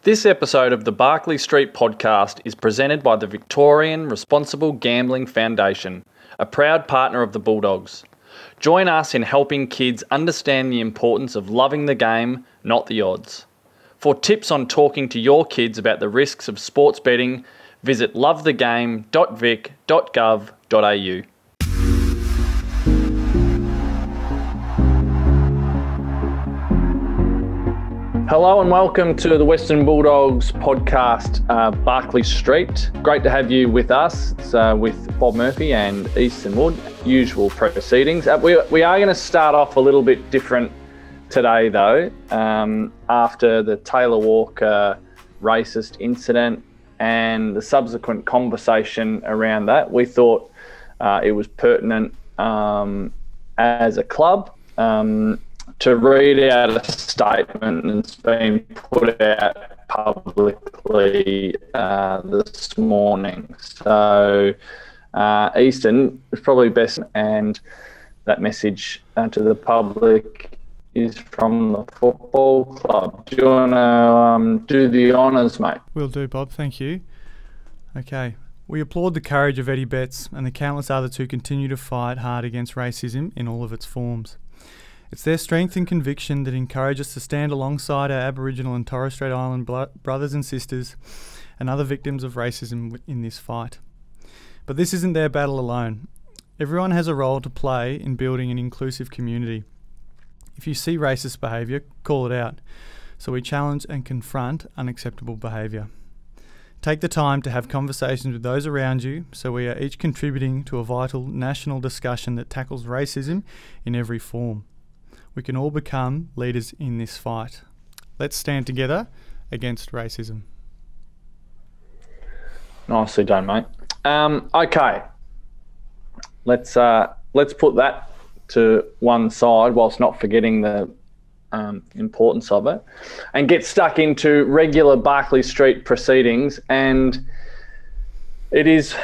This episode of the Barclay Street podcast is presented by the Victorian Responsible Gambling Foundation, a proud partner of the Bulldogs. Join us in helping kids understand the importance of loving the game, not the odds. For tips on talking to your kids about the risks of sports betting, visit lovethegame.vic.gov.au. Hello and welcome to the Western Bulldogs podcast, Barclay Street. Great to have you with us. It's with Bob Murphy and Easton Wood, usual proceedings. We are going to start off a little bit different today though, after the Taylor Walker racist incident and the subsequent conversation around that. We thought it was pertinent as a club to read out a statement that's been put out publicly this morning. So Easton is probably best, and that message to the public is from the football club. Do you want to do the honours, mate? Will do, Bob. Thank you. Okay. We applaud the courage of Eddie Betts and the countless others who continue to fight hard against racism in all of its forms. It's their strength and conviction that encourage us to stand alongside our Aboriginal and Torres Strait Island brothers and sisters and other victims of racism in this fight. But this isn't their battle alone. Everyone has a role to play in building an inclusive community. If you see racist behaviour, call it out, so we challenge and confront unacceptable behaviour. Take the time to have conversations with those around you, so we are each contributing to a vital national discussion that tackles racism in every form. We can all become leaders in this fight. Let's stand together against racism. Nicely done, mate. Okay, let's put that to one side whilst not forgetting the importance of it, and get stuck into regular Barclay Street proceedings. And it is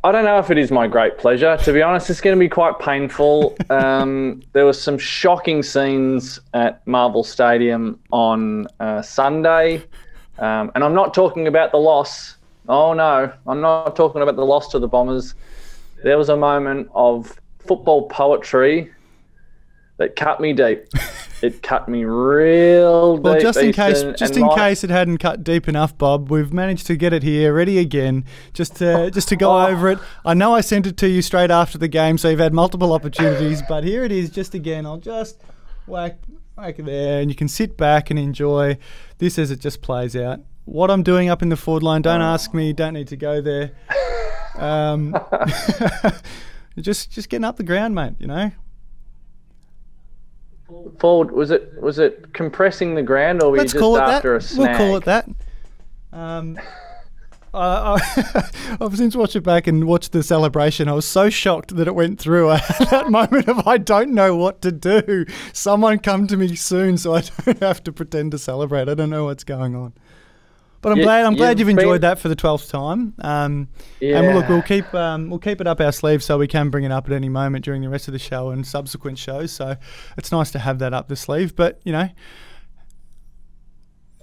I don't know if it is my great pleasure. To be honest, it's going to be quite painful. There were some shocking scenes at Marvel Stadium on Sunday. And I'm not talking about the loss. Oh, no, I'm not talking about the loss to the Bombers. There was a moment of football poetry that cut me deep. It cut me real deep. Well, just in case it hadn't cut deep enough, Bob, we've managed to get it here ready again, just to go over it. I know I sent it to you straight after the game, so you've had multiple opportunities, but here it is. Just again, I'll just whack it there, and you can sit back and enjoy this as it just plays out. What I'm doing up in the forward line, don't ask me. Don't need to go there. Just getting up the ground, mate. You know. Forward, was it compressing the ground, or were you just after a snag? We'll call it that. I've since watched it back and watched the celebration. I was so shocked that it went through. I had that moment of I don't know what to do. Someone come to me soon so I don't have to pretend to celebrate. I don't know what's going on. But I'm glad you've enjoyed that for the 12th time. And look, we'll keep it up our sleeve so we can bring it up at any moment during the rest of the show and subsequent shows. So it's nice to have that up the sleeve. But you know,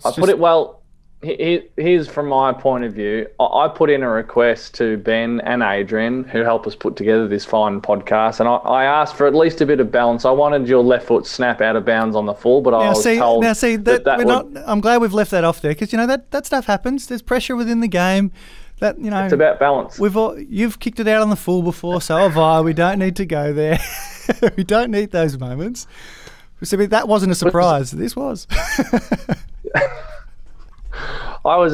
put it well. Here's from my point of view. I put in a request to Ben and Adrian, who help us put together this fine podcast, and I asked for at least a bit of balance. I wanted your left foot snap out of bounds on the full, but I was told I'm glad we've left that off there, because you know that stuff happens. There's pressure within the game. That, you know, it's about balance. You've kicked it out on the full before, so have I. We don't need to go there. We don't need those moments. So that wasn't a surprise. This was. I was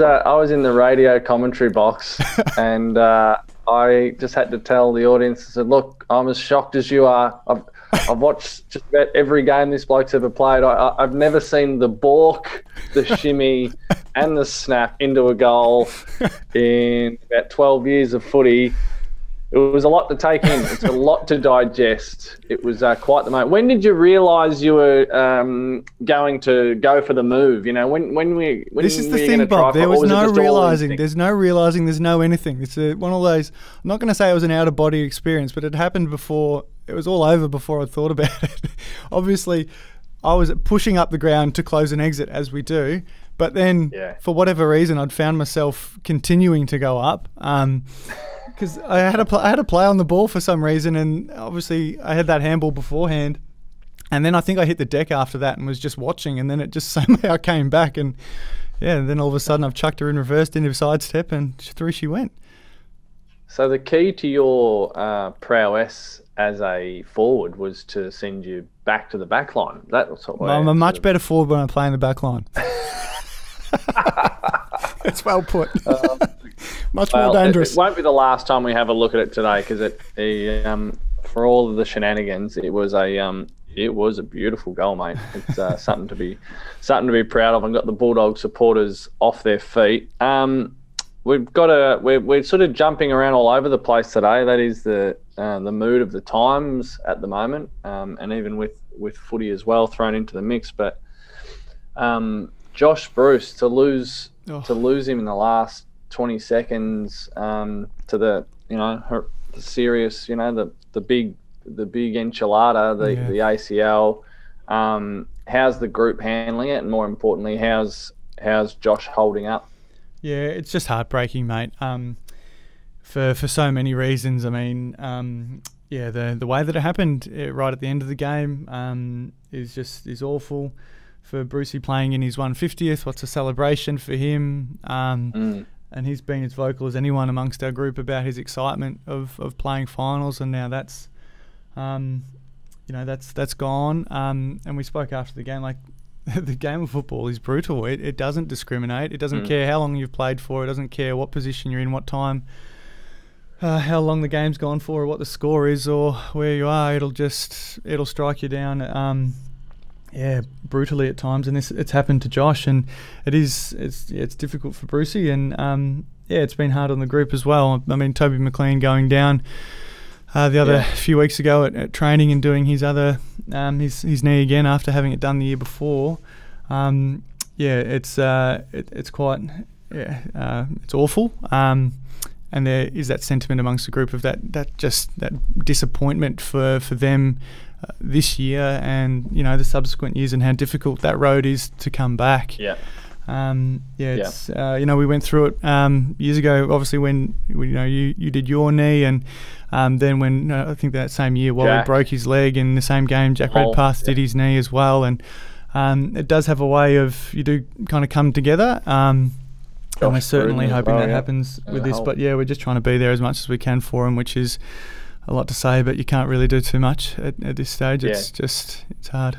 in the radio commentary box, and I just had to tell the audience, I said, look, I'm as shocked as you are. I've watched just about every game this bloke's ever played. I've never seen the balk, the shimmy and the snap into a goal in about 12 years of footy. It was a lot to take in. It's a lot to digest. It was quite the moment. When did you realise you were going to go for the move? You know, when this is the thing, Bob. There was no realising. There's no realising. There's no anything. It's one of those. I'm not going to say it was an out of body experience, but it happened before. It was all over before I thought about it. Obviously, I was pushing up the ground to close an exit, as we do. But then, for whatever reason, I'd found myself continuing to go up because I had a play on the ball for some reason, and obviously I had that handball beforehand. And then I think I hit the deck after that and was just watching, and then it just somehow came back, and then all of a sudden I've chucked her in reverse into a sidestep, and through she went. So the key to your prowess as a forward was to send you back to the back line. I'm a much better forward when I play in the back line. It's well put. Much more dangerous. It won't be the last time we have a look at it today, because for all of the shenanigans, it was a beautiful goal, mate. It's something to be proud of. I've got the Bulldog supporters off their feet. We're sort of jumping around all over the place today. That is the mood of the times at the moment, and even with footy as well thrown into the mix. But Josh Bruce, to lose him in the last 20 seconds to the serious, the big enchilada, the ACL. How's the group handling it, and more importantly, how's Josh holding up? Yeah, it's just heartbreaking, mate. For so many reasons. I mean, the way that it happened right at the end of the game is awful. For Brucey playing in his 150th, what's a celebration for him? And he's been as vocal as anyone amongst our group about his excitement of playing finals, and now that's gone. And we spoke after the game, like, the game of football is brutal. It doesn't discriminate. It doesn't care how long you've played for. It doesn't care what position you're in, what time, how long the game's gone for, or what the score is, or where you are. It'll strike you down. Brutally at times, and it's happened to Josh, and it's difficult for Brucey, and it's been hard on the group as well. I mean, Toby McLean going down the other few weeks ago at training and doing his his knee again after having it done the year before. It's awful. And there is that sentiment amongst the group of that disappointment for them this year, and the subsequent years, and how difficult that road is to come back. We went through it years ago, obviously, when you did your knee, and then when I think that same year Wally broke his leg in the same game, Jack Redpath did his knee as well, and it does have a way of, you do kind of come together, and we're certainly hoping that happens with this. But we're just trying to be there as much as we can for him, which is a lot to say, but you can't really do too much at this stage. It's hard.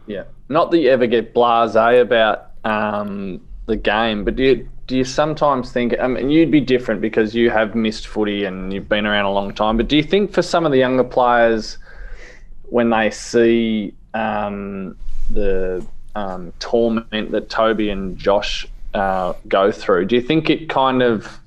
Yeah, not that you ever get blasé about the game, but do you sometimes think, I mean, you'd be different because you have missed footy and you've been around a long time, but do you think for some of the younger players, when they see the torment that Toby and Josh go through, do you think it kind of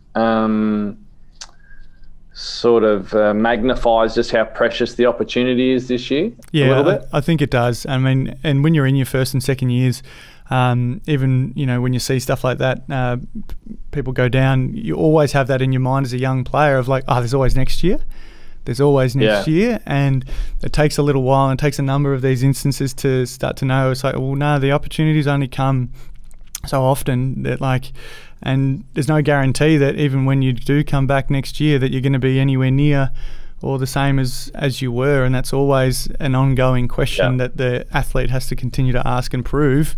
magnifies just how precious the opportunity is this year? A little bit? I think it does. I mean, and when you're in your first and second years, even when you see stuff like that, people go down, you always have that in your mind as a young player of like, there's always next year. There's always next year, and it takes a little while, and it takes a number of these instances to start to know. It's like, well, no, the opportunities only come so often that and there's no guarantee that even when you do come back next year that you're going to be anywhere near or the same as you were, and that's always an ongoing question that the athlete has to continue to ask and prove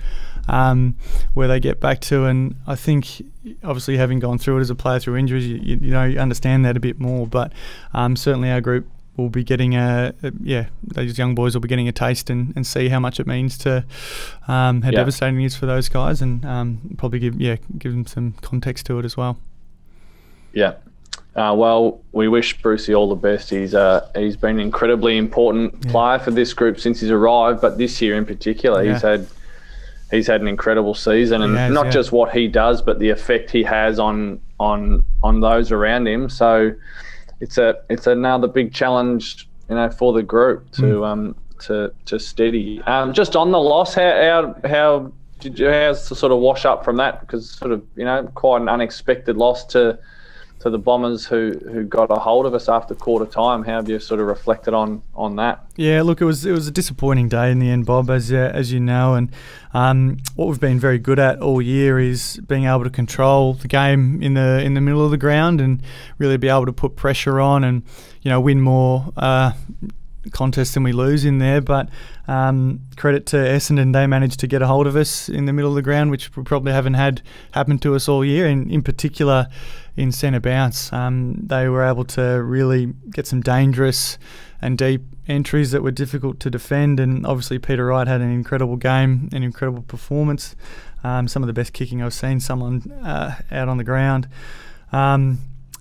where they get back to. And I think, obviously, having gone through it as a player through injuries, you understand that a bit more. But certainly our group will be getting those young boys will be getting a taste and see how much it means to how devastating it is for those guys, and probably give them some context to it as well. Well, we wish Brucey all the best. He's been an incredibly important player for this group since he's arrived, but this year in particular, he's had an incredible season, and not just what he does, but the effect he has on those around him. So it's another big challenge, for the group to steady. Just on the loss, how's the sort of wash up from that? Because quite an unexpected loss to the Bombers who got a hold of us after quarter time. How have you sort of reflected on that? Yeah, look, it was a disappointing day in the end, Bob, as you know, and what we've been very good at all year is being able to control the game in the middle of the ground and really be able to put pressure on and win more contests than we lose in there. But credit to Essendon, they managed to get a hold of us in the middle of the ground, which we probably haven't had happen to us all year, and in particular in centre bounce. They were able to really get some dangerous and deep entries that were difficult to defend, and obviously Peter Wright had an incredible game, an incredible performance, some of the best kicking I've seen someone out on the ground.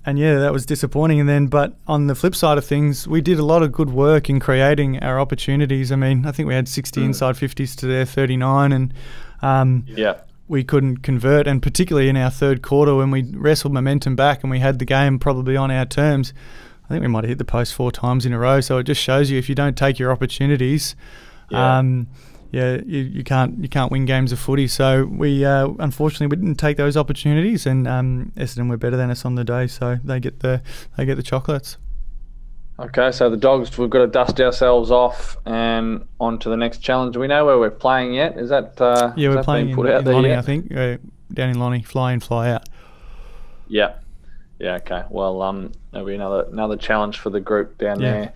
And yeah, that was disappointing. But on the flip side of things, we did a lot of good work in creating our opportunities. I mean, I think we had 60 inside 50s to their 39, and we couldn't convert. And particularly in our third quarter, when we wrestled momentum back and we had the game probably on our terms, I think we might have hit the post 4 times in a row. So it just shows you, if you don't take your opportunities, you can't win games of footy. So we unfortunately we didn't take those opportunities, and Essendon were better than us on the day, so they get the chocolates. Okay, so the Dogs, we've got to dust ourselves off and on to the next challenge. Do we know where we're playing yet? Is that we're playing being put in out there Lonnie, yet? I think down in Lonnie, fly in, fly out. Yeah. Okay. Well, there'll be another challenge for the group down there.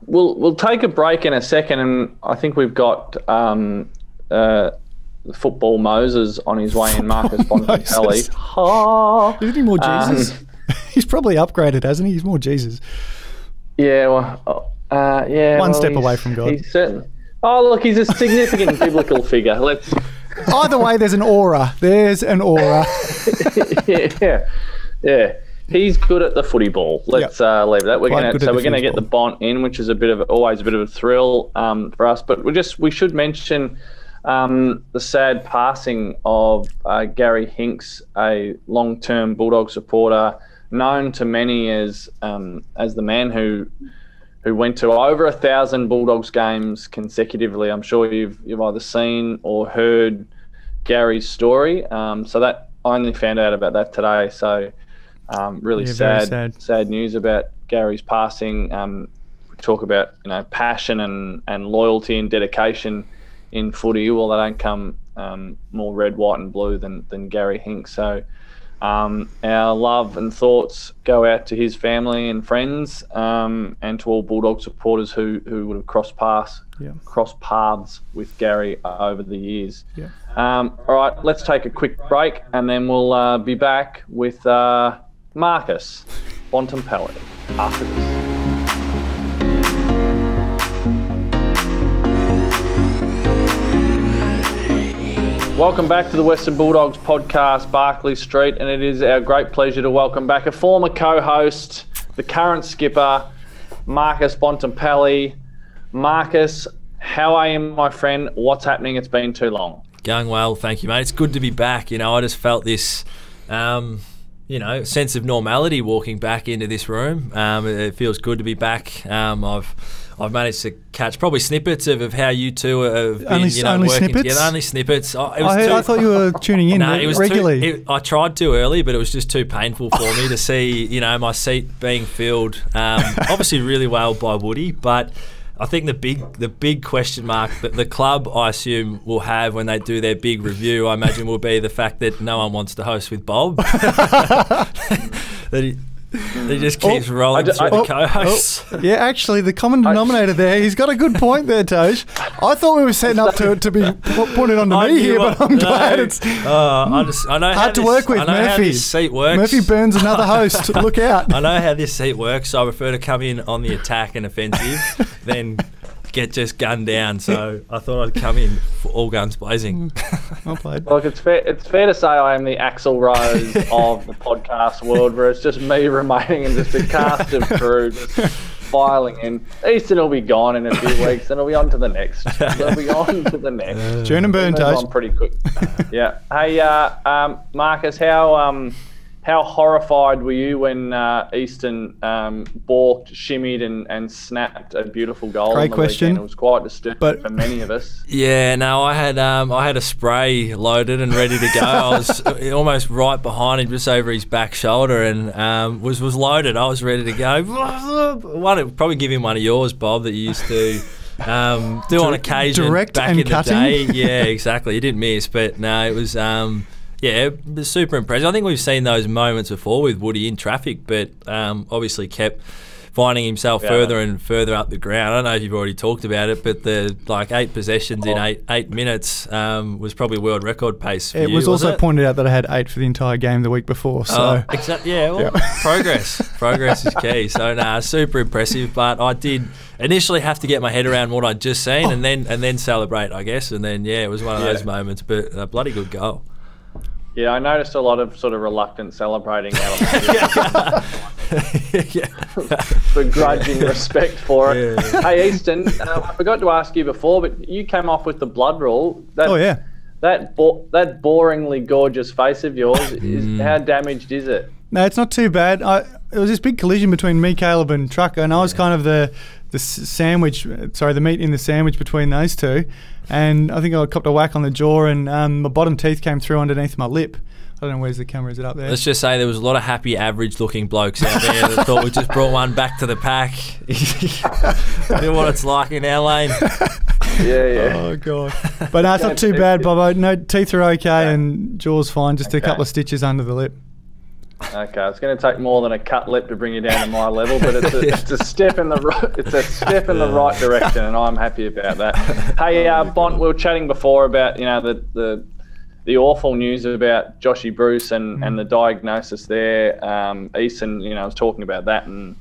We'll take a break in a second, and I think we've got the football Moses on his way in, Marcus Bontempelli. Isn't he more Jesus? He's probably upgraded, hasn't he? He's more Jesus. Yeah, well, One step away from God. He's certain. Oh, look, he's a significant biblical figure. Either way, there's an aura. There's an aura. Yeah. He's good at the footy ball. Let's leave that. We're going to get the Bont in, which is always a bit of a thrill for us. But we should mention the sad passing of Gary Hinks, a long-term Bulldog supporter, known to many as the man who went to over 1,000 Bulldogs games consecutively. I'm sure you've either seen or heard Gary's story. So that I only found out about that today. So really sad news about Gary's passing. We talk about passion and loyalty and dedication in footy. Well, they don't come more red, white, and blue than Gary Hinks. So our love and thoughts go out to his family and friends, and to all Bulldog supporters who would have crossed paths with Gary over the years. Yeah. All right, let's take a quick break, and then we'll be back with Marcus Bontempelli after this. Welcome back to the Western Bulldogs podcast, Barclay Street, and it is our great pleasure to welcome back a former co-host, the current skipper, Marcus Bontempelli. Marcus, how are you, my friend? What's happening? It's been too long. Going well, thank you, mate. It's good to be back. I just felt this, sense of normality walking back into this room. It feels good to be back. I've managed to catch probably snippets of how you two have been only working snippets? together. Only snippets. I thought you were tuning in regularly. I tried too early, but it was just too painful for me to see, my seat being filled. Obviously really well by Woody, but I think the big question mark that the club, I assume, will have when they do their big review, I imagine, will be the fact that no one wants to host with Bob. He just keeps rolling through the co-hosts. Yeah, actually, the common denominator there, he's got a good point there, Toj. I thought we were setting up to be pointed on to me here, but I'm glad it's I know hard to work with, Murphy. How this seat works. Murphy burns another host. Look out. I know how this seat works, so I prefer to come in on the attack and offensive than get just gunned down. So I thought I'd come in for all guns blazing. Well played. Look, it's fair to say I am the Axl Rose of the podcast world, where it's just me remaining and just a cast of crew just filing in. Easton will be gone in a few weeks, and it'll be on to the next. They'll be on to the next. Churn and burn, Toast. On pretty quick. Yeah. Hey, Marcus, how how horrified were you when Easton balked, shimmied, and snapped a beautiful goal? Great on the question. Weekend? It was quite disturbing for many of us. Yeah, no, I had a spray loaded and ready to go. I was almost right behind him, just over his back shoulder, and was loaded. I was ready to go. Probably give him one of yours, Bob, that you used to do on occasion. Direct back and in cutting. the day. Yeah, exactly. You didn't miss, but no, it was. Yeah, it was super impressive. I think we've seen those moments before with Woody in traffic, but obviously kept finding himself further and further up the ground. I don't know if you've already talked about it, but the 8 possessions in eight minutes was probably world record pace for you. It was also pointed out that I had 8 for the entire game the week before. So exactly. Yeah, well, progress is key. So super impressive. But I did initially have to get my head around what I'd just seen, and then celebrate, I guess. And then it was one of those moments. But a bloody good goal. Yeah, I noticed a lot of sort of reluctant celebrating out of begrudging respect for it. Yeah. Hey, Easton, I forgot to ask you before, but you came off with the blood rule. That boringly gorgeous face of yours, how damaged is it? No, it's not too bad. It was this big collision between me, Caleb, and Trucker, and I was kind of the meat in the sandwich between those two. And I think I copped a whack on the jaw, and my bottom teeth came through underneath my lip. I don't know, where's the camera? Is it up there? Let's just say there was a lot of happy, average-looking blokes out there that thought we just brought one back to the pack. You know what it's like in our lane. Yeah. Oh, God. But no, it's not too bad, Bobo. No, teeth are okay and jaw's fine. Just a couple of stitches under the lip. Okay, it's going to take more than a cut lip to bring you down to my level, but it's a step in the right direction, and I'm happy about that. Hey, Bont, we were chatting before about the awful news about Joshy Bruce and the diagnosis there. Easton, was talking about that and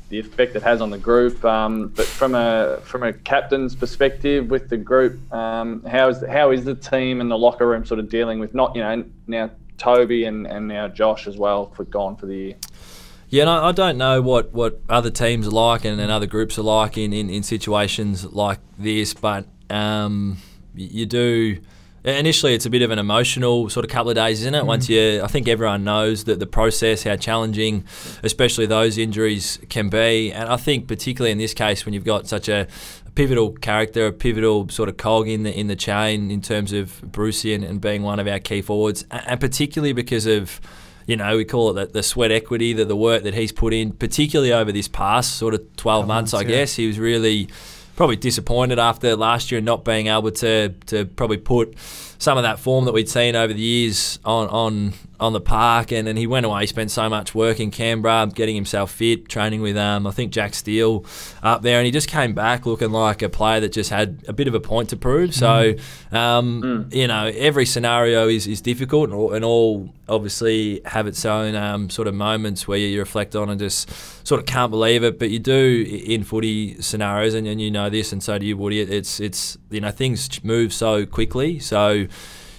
the effect it has on the group. But from a captain's perspective with the group, how is the team and the locker room sort of dealing with now Toby and now Josh as well gone for the year? Yeah, no, I don't know what other teams are like and other groups are like in situations like this, but you do. Initially, it's a bit of an emotional sort of couple of days, isn't it? Once I think everyone knows that the process, how challenging, especially those injuries can be, and I think particularly in this case when you've got such a pivotal character, a pivotal sort of cog in the chain in terms of Brucey and being one of our key forwards, and particularly because of, we call it the sweat equity, the work that he's put in, particularly over this past sort of 12 months, I guess. He was really probably disappointed after last year not being able to probably put some of that form that we'd seen over the years on the park, and he went away. He spent so much work in Canberra, getting himself fit, training with I think Jack Steele up there, and he just came back looking like a player that just had a bit of a point to prove. So every scenario is difficult, and all obviously have its own sort of moments where you reflect on and just sort of can't believe it. But you do in footy scenarios, and you know this, and so do you, Woody. It's things move so quickly. So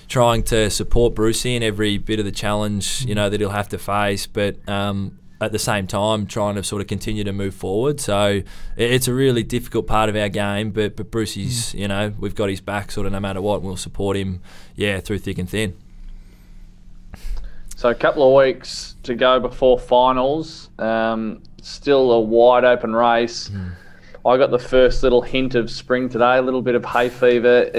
trying to support Brucey in every bit of the challenge, that he'll have to face, but at the same time trying to sort of continue to move forward. So it's a really difficult part of our game, but Brucey's, we've got his back sort of no matter what, and we'll support him, through thick and thin. So a couple of weeks to go before finals, still a wide open race. I got the first little hint of spring today, a little bit of hay fever.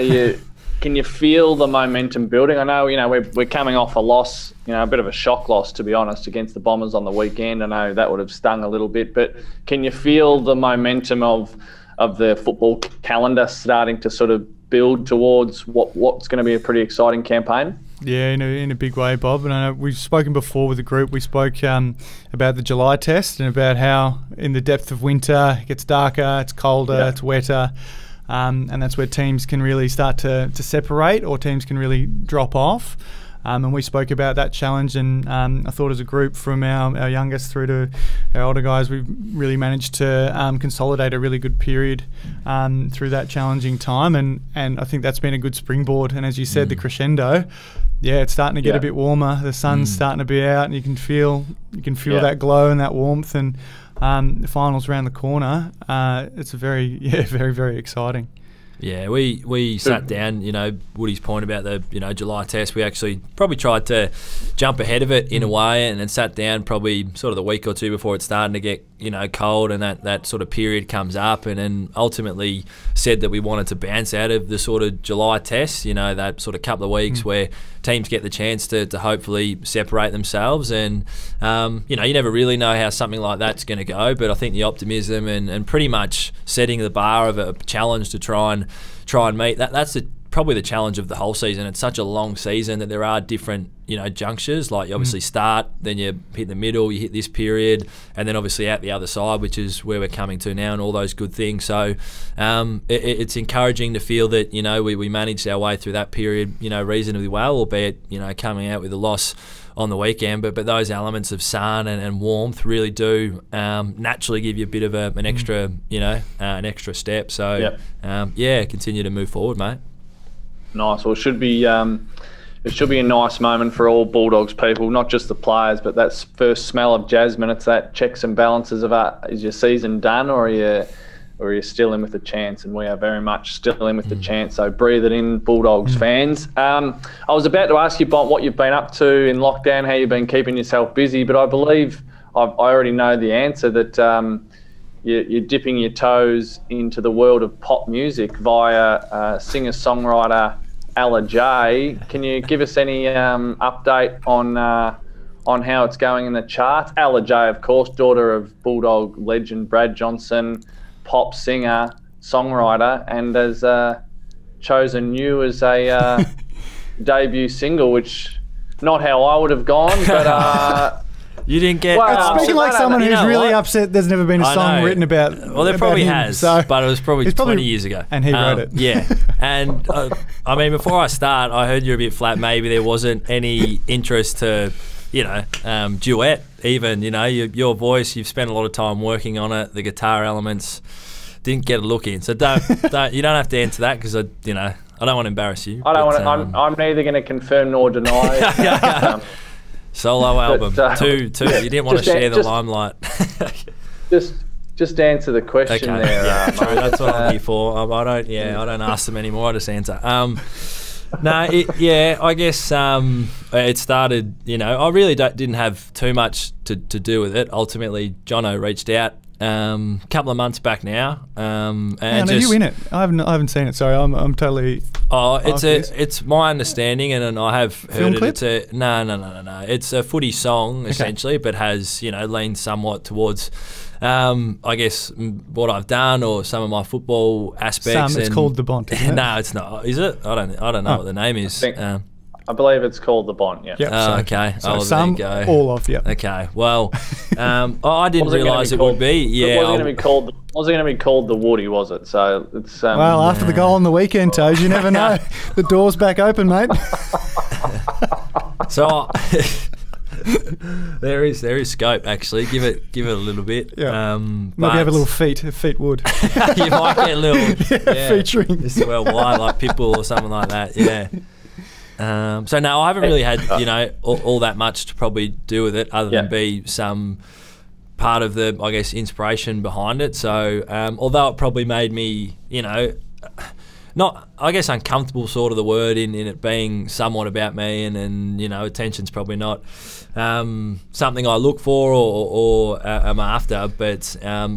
Can you feel the momentum building? I know, we're coming off a loss, a bit of a shock loss, to be honest, against the Bombers on the weekend. I know that would have stung a little bit, but can you feel the momentum of the football calendar starting to sort of build towards what's going to be a pretty exciting campaign? Yeah, in a big way, Bob. And I know we've spoken before with the group. We spoke about the July test and about how in the depth of winter it gets darker, it's colder, it's wetter. And that's where teams can really start to separate, or teams can really drop off. And we spoke about that challenge, and I thought as a group, from our youngest through to our older guys, we've really managed to consolidate a really good period through that challenging time, and I think that's been a good springboard. And as you said, the crescendo, it's starting to get a bit warmer. The sun's starting to be out, and you can feel that glow and that warmth, and the finals around the corner. It's very, very, very exciting. Yeah, we sat down, Woody's point about the, July test, we actually probably tried to jump ahead of it in a way and then sat down probably sort of the week or two before it's starting to get, cold and that sort of period comes up, and then ultimately said that we wanted to bounce out of the sort of July test, that sort of couple of weeks where teams get the chance to hopefully separate themselves, and, you never really know how something like that's going to go, but I think the optimism and pretty much setting the bar of a challenge to try and meet that's probably the challenge of the whole season. It's such a long season that there are different junctures, like you obviously start, then you hit the middle, you hit this period, and then obviously out the other side, which is where we're coming to now, and all those good things. So it's encouraging to feel that we managed our way through that period reasonably well, albeit coming out with a loss on the weekend, but those elements of sun and warmth really do naturally give you a bit of an extra an extra step. So continue to move forward, mate. Nice. Well, it should be a nice moment for all Bulldogs people, not just the players, but that first smell of jasmine. It's that checks and balances of is your season done, or are you still in with a chance? And we are very much still in with the chance. So breathe it in, Bulldogs fans. I was about to ask you, Bont, what you've been up to in lockdown, how you've been keeping yourself busy, but I believe I already know the answer, that you're dipping your toes into the world of pop music via singer-songwriter Ella J. Can you give us any update on how it's going in the charts? Ella J, of course, daughter of Bulldog legend Brad Johnson, pop singer, songwriter, and has chosen you as a debut single, which not how I would have gone, but you didn't get. Well, speaking like someone who's really upset there's never been a song written about. Well, there probably has, but it was probably 20 years ago, and he wrote it. Yeah, and I mean, before I start, I heard you're a bit flat. Maybe there wasn't any interest to, duet. Even your voice, you've spent a lot of time working on it. The guitar elements didn't get a look in, so don't you don't have to answer that, because I don't want to embarrass you. I don't want to. I'm neither going to confirm nor deny. Solo album, two. You didn't want to share the limelight. just answer the question there. True. That's what I'm here for. I don't ask them anymore. I just answer. I guess it started. I really didn't have too much to do with it. Ultimately, Jono reached out a couple of months back now. And you in it? I haven't seen it. Sorry, I'm totally. Oh, it's my understanding, and I have heard it. It's no. It's a footy song essentially, but has leaned somewhat towards, I guess, what I've done or some of my football aspects. It's called the Bont. Isn't it? No, it's not. Is it? I don't know what the name is. I believe it's called the Bont. Yeah. Yep, okay. So some, there you go. All of you. Okay. Well, I didn't realise it would be. Yeah. It wasn't going to be called the Woody, was it? So it's. Well, after the goal on the weekend, Toes, you never know. The door's back open, mate. So there is scope, actually. Give it a little bit. Yeah. Maybe have a little feet wood. You might get a little featuring. This worldwide, like Pitbull or something like that. Yeah. So no, I haven't really had all that much to probably do with it, other than be some part of the, I guess, inspiration behind it. So although it probably made me, not, I guess, uncomfortable, sort of the word, in it being somewhat about me, and attention's probably not something I look for or am after, but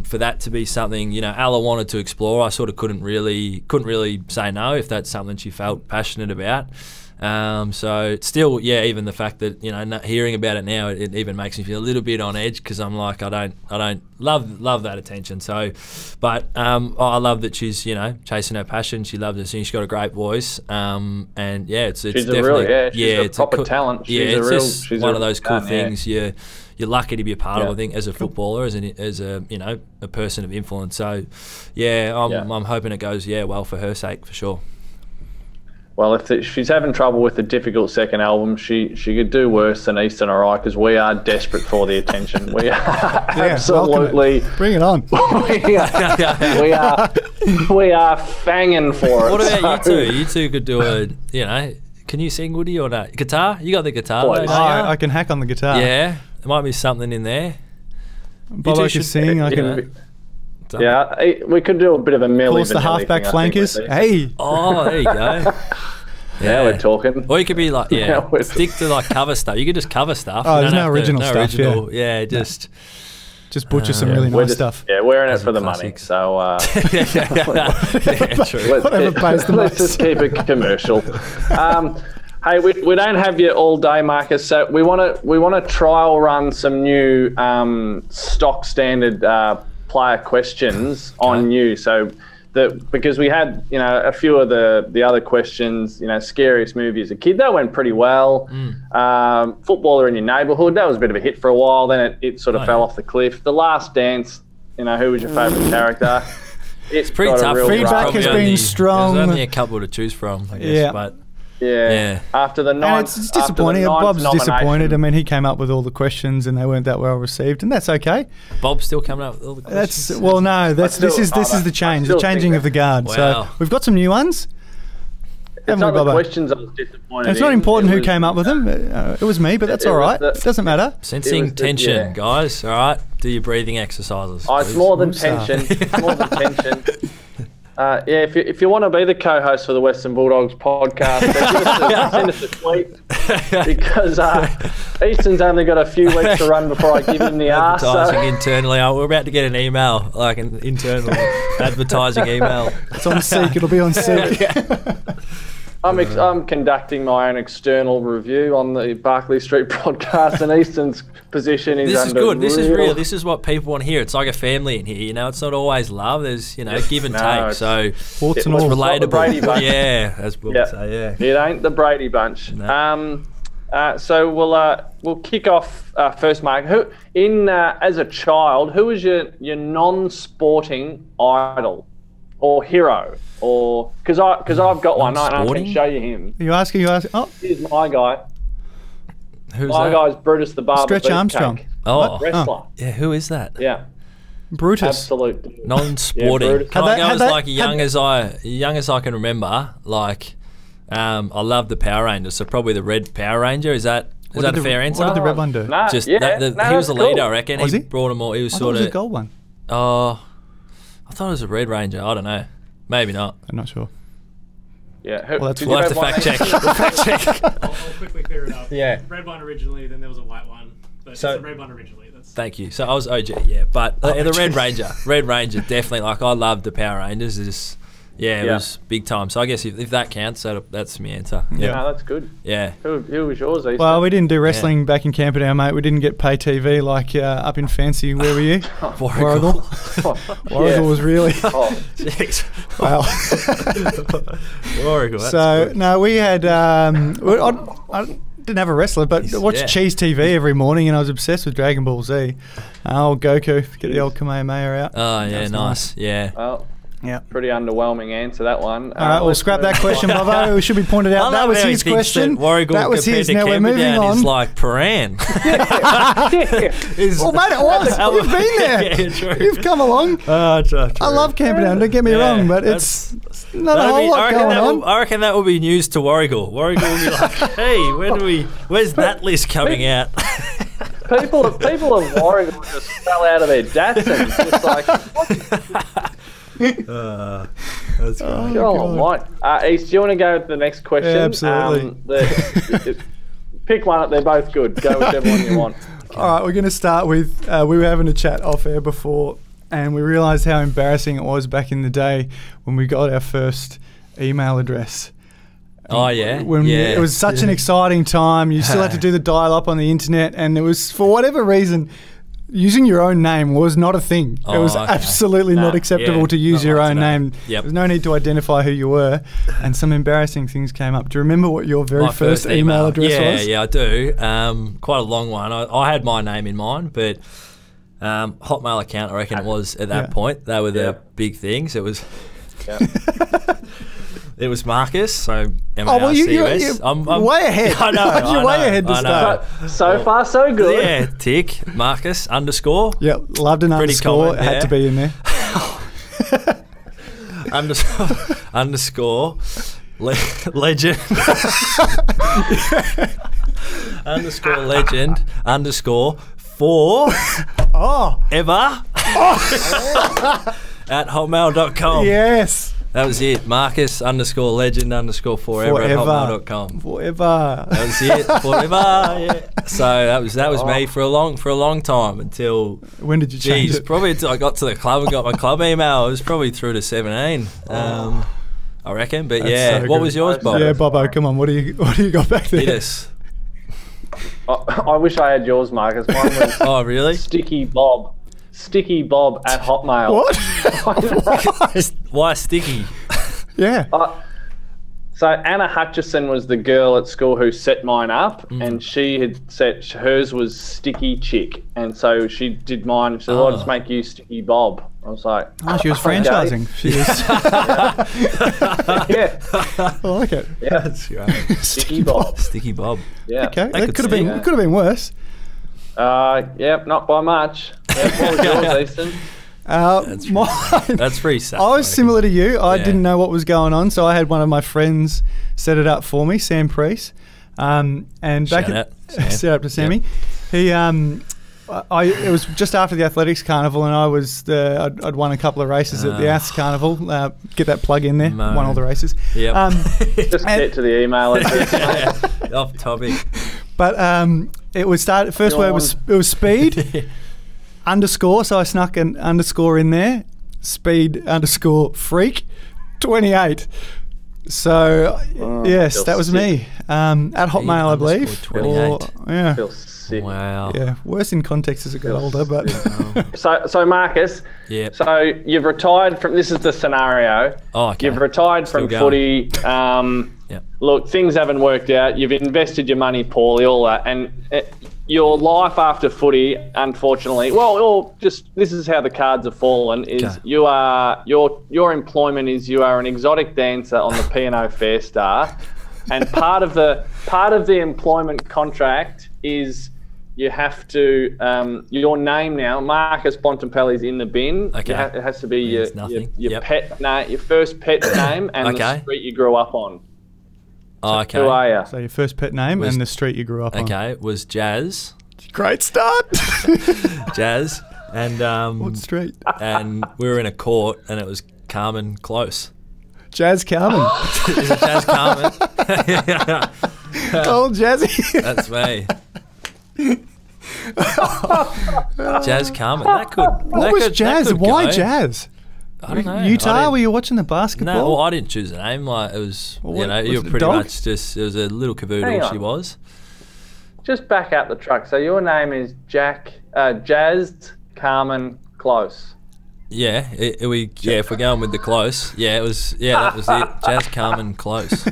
for that to be something Ella wanted to explore, I sort of couldn't really say no if that's something she felt passionate about. So still, even the fact that hearing about it now, it even makes me feel a little bit on edge, because I'm like, I don't love that attention. So, but I love that she's chasing her passion. She loves it. She's got a great voice. And it's she's definitely she's a proper talent. She's one of those cool things. You're lucky to be a part of, I think, as a footballer, as a person of influence. So, I'm hoping it goes well for her sake, for sure. Well, if she's having trouble with the difficult second album, she could do worse than Easton, all right, because we are desperate for the attention. We are absolutely... Bring it on. we are fanging for it. What about you two? You two could do can you sing, Woody, or not? Guitar? You got the guitar, though, I can hack on the guitar. Yeah, there might be something in there. Bob, I can sing. Yeah, we could do a bit of a Millie. Of course, the halfback flankers. Hey. Oh, there you go. Yeah, we're talking. Or you could be like, stick to like cover stuff. You could just cover stuff. Oh, there's no original stuff. Yeah, just butcher some really nice stuff. Yeah, we're in it for the money. So true. Whatever pays the most. Let's just keep it commercial. Hey, we don't have you all day, Marcus. So we want to trial run some new stock standard player questions on you. So because we had a few of the other questions, scariest movie as a kid, that went pretty well. Footballer in your neighbourhood, that was a bit of a hit for a while. Then it sort of fell off the cliff. The Last Dance, who was your favourite character? It's pretty tough. Feedback has been strong. There's only a couple to choose from, I guess. But yeah. After the ninth, it's disappointing. Bob's disappointed. I mean, he came up with all the questions and they weren't that well received, and that's okay. Bob's still coming up with all the questions. This is the change, the changing of the guard. Wow. So we've got some new ones. It's not the questions I was disappointed. It's not important who came up with them. It was me, but that's all right. It doesn't matter. Sensing tension, guys. All right, do your breathing exercises. It's more than tension. It's more than tension. If you want to be the co-host for the Western Bulldogs podcast, send us a tweet because Easton's only got a few weeks to run before I give him the arse. Advertising internally. We're about to get an email, like an internal advertising email. It's on Seek. It'll be on Seek. I'm conducting my own external review on the Barclay Street podcast, and Easton's position is This is good. This is real. This is what people want to hear. It's like a family in here. It's not always love. There's give and take. So it's relatable. Yeah, as we'll say. Yeah, it ain't the Brady Bunch. No. So we'll kick off first, Mark. Who as a child, who was your non-sporting idol or hero? Or because I've got one, and I can show you him. You asking? Oh, here's my guy. Who's my that? guy's Brutus the Barber. Stretch Armstrong. Oh, wrestler. Yeah, who is that? Yeah, Brutus. Absolute non-sporting. Brutus. Can I go as like young as I can remember? Like, I love the Power Rangers, so probably the Red Power Ranger. Is that a fair answer? What did the red one do? he was the leader, I reckon. Was he? Brought them all. He was I sort thought it of was a gold one. Oh, I thought it was a Red Ranger. I don't know. Maybe not. I'm not sure. Yeah, well, we'll have to fact check. I'll quickly clear it up. Yeah. Red one originally, then there was a white one. But it's the red one originally. Thank you. So I was OG, but the Red Ranger, definitely. Like, I loved the Power Rangers. It was big time. So I guess if that counts, that's my answer. Yeah, no, that's good. Yeah. Who was yours, Easton? Well, we didn't do wrestling back in Camperdown, mate. We didn't get pay TV like up in Fancy. Where were you? Warrigal. Warrigal was really. Jeez. Wow. Warrigal. So no, we had. I didn't have a wrestler, but I watched Cheese TV every morning, and I was obsessed with Dragon Ball Z. Old Goku, get the old Kamehameha out. Oh yeah, nice. Yeah. Well, pretty underwhelming answer, that one. All right, we'll scrap that question, Bobo. It should be pointed out. That was his question. That was his. Now we're moving on. It's like Paran. Well, mate, it was. You've been there. Yeah, true. You've come along. True. I love Camperdown, don't get me wrong, but it's not a whole lot going on. I reckon that will be news to Warrigal. Warrigal will be like, hey, where's that list coming out? People of Warrigal just fell out of their Datsuns. Just like, what? That's great. East, do you want to go with the next question? Yeah, absolutely. Pick one. They're both good. Go whichever one you want. Okay. All right, we're going to start with, we were having a chat off air before, and we realised how embarrassing it was back in the day when we got our first email address. Oh, yeah? It was such an exciting time. You still had to do the dial-up on the internet, and it was, for whatever reason, using your own name was not a thing. It was absolutely not acceptable to use your own name. Yep. There's no need to identify who you were, and some embarrassing things came up. Do you remember what your very first email address was? Yeah, I do. Quite a long one. I had my name in mind, but Hotmail account, I reckon it was at that point. They were the big things. It was... It was Marcus, so M-A-R-C-U-S. I'm way ahead. I know. You're way ahead to start. So far, so good. Yeah, tick, Marcus, _. Yep, loved an Pretty underscore. common, It had to be in there. Underscore. Legend. Underscore legend. Underscore for. Oh. Ever. at hotmail.com. Yes. That was it. Marcus_legend_forever at hotmail.com. Forever. That was it. Forever. Yeah. So that was me for a long time until. When did you change it? Probably until I got to the club and got my club email. It was probably through to 17. I reckon. But That's so what good. was yours, Bob? Yeah, Bobo, come on. What do you got back there? Hit us. I wish I had yours, Marcus. Mine was Oh, really? Sticky Bob. Sticky Bob at Hotmail. What? Why sticky? Yeah. So Anna Hutchison was the girl at school who set mine up, and she had said hers was Sticky Chick, and so she did mine. She said, "I'll just make you Sticky Bob." I was like, Oh, she was franchising. She was. "Yeah, I like it. yeah, That's right. Sticky Bob." Sticky Bob. Yeah. Okay, that could could have sting. been. Could have been worse. Yep, not by much. What was yours, Easton? That's pretty sad. I was similar to you. I Yeah. didn't know what was going on, so I had one of my friends set it up for me, Sam Priest. And back Shout out, Sam. shout out to Sammy. He it was just after the athletics carnival, and I'd won a couple of races at the Aths carnival. Get that plug in there. Moan. Won all the races. Yep. Just get to the email address. Off topic. But it was first word was speed underscore. So I snuck an underscore in there. Speed underscore freak 28. So yes, that was me. At Hotmail, I believe. 28. Yeah. Feel sick. Wow. Yeah. Worse in context as I got older, but So Marcus, Yep. so you've retired from. This is the scenario. Oh, okay. You've retired Still from going. footy. Yep. Look, things haven't worked out. You've invested your money poorly, all that, and your life after footy, unfortunately, this is how the cards have fallen. Is Okay. you are your employment is you are an exotic dancer on the P&O Fair Star, and part of the employment contract is you have to your name now. Marcus Bontempelli is in the bin. Okay. It has to be your Yep. pet name, your first pet's name, and the Okay. street you grew up on. Oh, okay. Who are you? so your first pet name and the street you grew up on. Okay, was Jazz. Great start. Jazz. And What street? and we were in a court and it was Carmen Close. Jazz Carmen. Is it Jazz Carmen? Oh, Jazzy. That's me. Jazz Carmen. What was Jazz? Why Jazz? I don't know. Utah? Were you watching the basketball? No, well, I didn't choose a name. Like it was, Well, you know, was you it were a pretty dog? much just. It was a little Hang caboodle. on. She was. Just back out the truck. So your name is Jazz Carmen Close. Yeah, if we're going with the close, that was it. Jazz Carmen Close.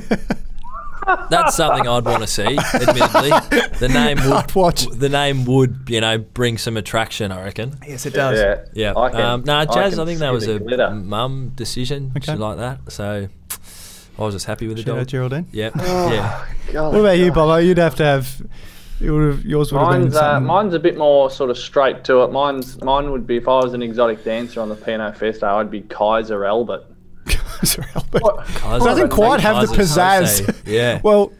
That's something I'd want to see. Admittedly, the name would I'd watch. The name would, bring some attraction. I reckon. Yes, it does. Yeah. I can- Jazz. I can think see that was the a glitter. mum decision. Okay. She like that. So I was just happy with the Shout out dog. Geraldine. Yeah. Oh, Yeah. God, What about you, God. Bobo? You'd have to have. Yours would have been something. Mine's a bit more sort of straight to it. Mine would be if I was an exotic dancer on the P&O Fair Star, I'd be Kaiser Albert. Sorry, Albert. Kaiser. Doesn't quite have the Kaiser pizzazz. Sose. Yeah. Well,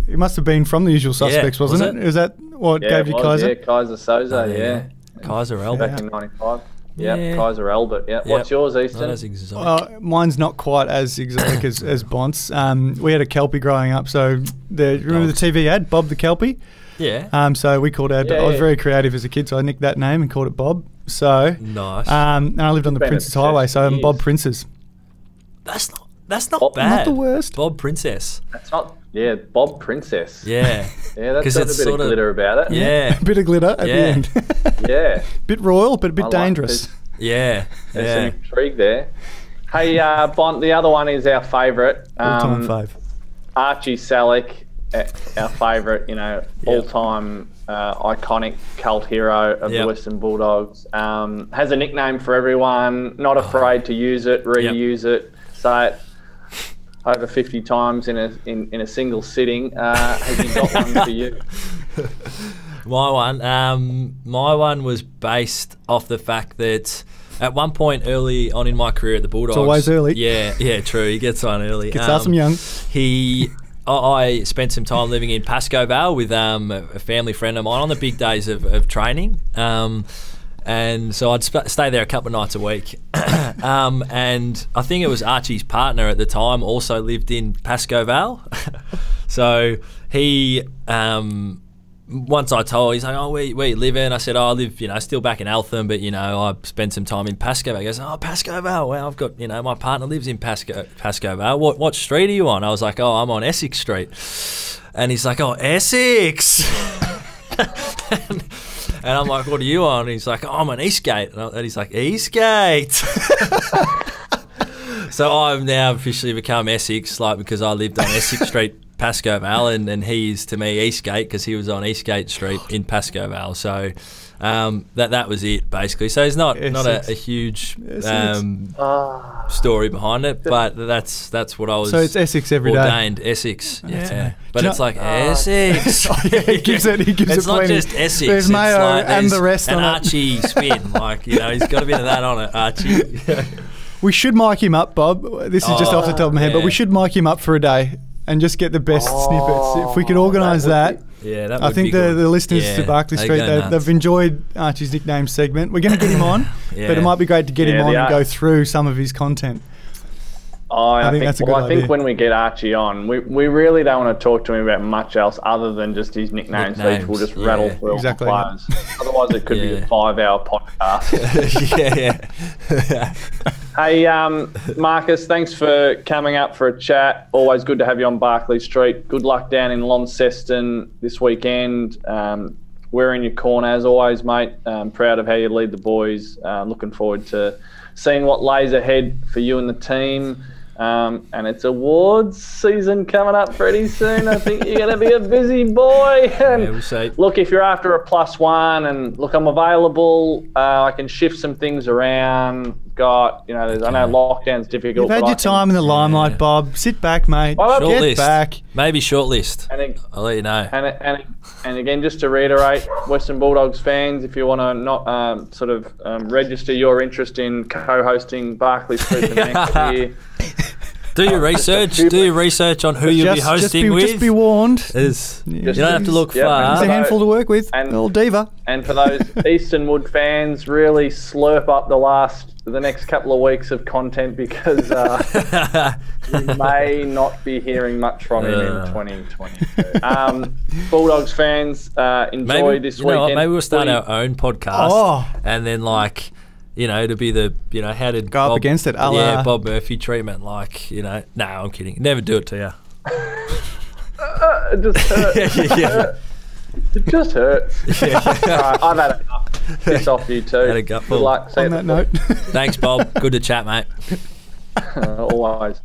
it must have been from The Usual Suspects, wasn't was it? it? Is that what Yeah, gave it you was, Kaiser? Yeah, Kaiser Soze, Oh, yeah. Kaiser Albert. Back in '95. Yeah, Yeah. Kaiser Albert. Yeah. What's yours, Easton? Not as exotic. Mine's not quite as exotic as Bont's. We had a Kelpie growing up, so remember the TV ad, Bob the Kelpie? Yeah. So we called I was very creative as a kid, so I nicked that name and called it Bob. So Nice. and I lived on the Been Princess at Highway, so I'm years. Bob Princess. That's not Oh, bad. Not the worst. Bob Princess. That's not. Yeah, Bob Princess. Yeah. Yeah, that's 'Cause got a it's bit of sorta- glitter about it. Yeah. A bit of glitter at the Yeah. end. Yeah. Bit royal, but a bit I like dangerous. Yeah. There's Yeah. some intrigue there. Hey, Bont, the other one is our favourite. All-time fave. Archie Salick, our favourite, all-time iconic cult hero of the Yep. Western Bulldogs. Has a nickname for everyone, not afraid to use it, reuse it, say it over 50 times in a single sitting. Has he got one for you? My one was based off the fact that at one point early on in my career at the Bulldogs, It's always early. Yeah, true. He gets on early. Starts them young. I spent some time living in Pascoe Vale with a family friend of mine on the big days of training. And so I'd stay there a couple of nights a week. And I think it was Archie's partner at the time also lived in Pascoe Vale. So he, once I told, he's like, oh, where you living? I said, oh, I live, still back in Eltham, but, I spent some time in Pascoe Vale. He goes, oh, Pascoe Vale. Well, I've got, my partner lives in Pascoe Vale. What street are you on? I was like, oh, I'm on Essex Street. And he's like, oh, Essex. And I'm like, what are you on? And he's like, oh, I'm on Eastgate. And he's like, Eastgate. So I've now officially become Essex, because I lived on Essex Street, Pascoe Vale, and he is to me Eastgate because he was on Eastgate Street in Pascoe Vale. So that was it basically. So it's not a huge story behind it, but that's what I was. So it's Essex every day. Ordained Essex, yeah. But it's like Essex. He gives it. It's not plenty. just Essex. There's mayo and the rest on it. An Archie spin, he's got a bit of that on it, Archie. We should mic him up, Bob. This is just off the top of my head, but we should mic him up for a day and just get the best snippets. If we could organise that. Yeah, that would I think be good. The listeners to Barclay Street, they've enjoyed Archie's nickname segment. We're going to get him on, but it might be great to get him on and go through some of his content. I think that's a good idea. I think when we get Archie on, we really don't want to talk to him about much else other than just his nicknames. So we'll just rattle through all the players. Otherwise, it could be a 5-hour podcast. Hey, Marcus, thanks for coming up for a chat. Always good to have you on Barclay Street. Good luck down in Launceston this weekend. We're in your corner as always, mate. Proud of how you lead the boys. Looking forward to seeing what lays ahead for you and the team. And it's awards season coming up pretty soon. I think you're going to be a busy boy. And we'll see. Look, if you're after a +1, and look, I'm available. I can shift some things around. I know lockdown's difficult. You've had your time in the limelight, Bob. Sit back, mate. Shortlist. Get back. Maybe shortlist. I'll let you know. And again, just to reiterate, Western Bulldogs fans, if you want to not register your interest in co-hosting Barclay Street the next year. Do your research. Do your research on who you'll be hosting with. Just be warned. You don't have to look far. There's a handful to work with. Little diva. And for those Easton Wood fans, really slurp up the next couple of weeks of content, because you may not be hearing much from him in 2022. Bulldogs fans, enjoy this weekend. Maybe we'll start our own podcast, and then to be the, how did go up against it? Bob Murphy treatment. No, I'm kidding. Never do it to you. It just hurts. It just hurts. All right, I've had enough. Piss off you too. Had a gutful. Good luck. On that note. Thanks, Bob. Good to chat, mate. Always.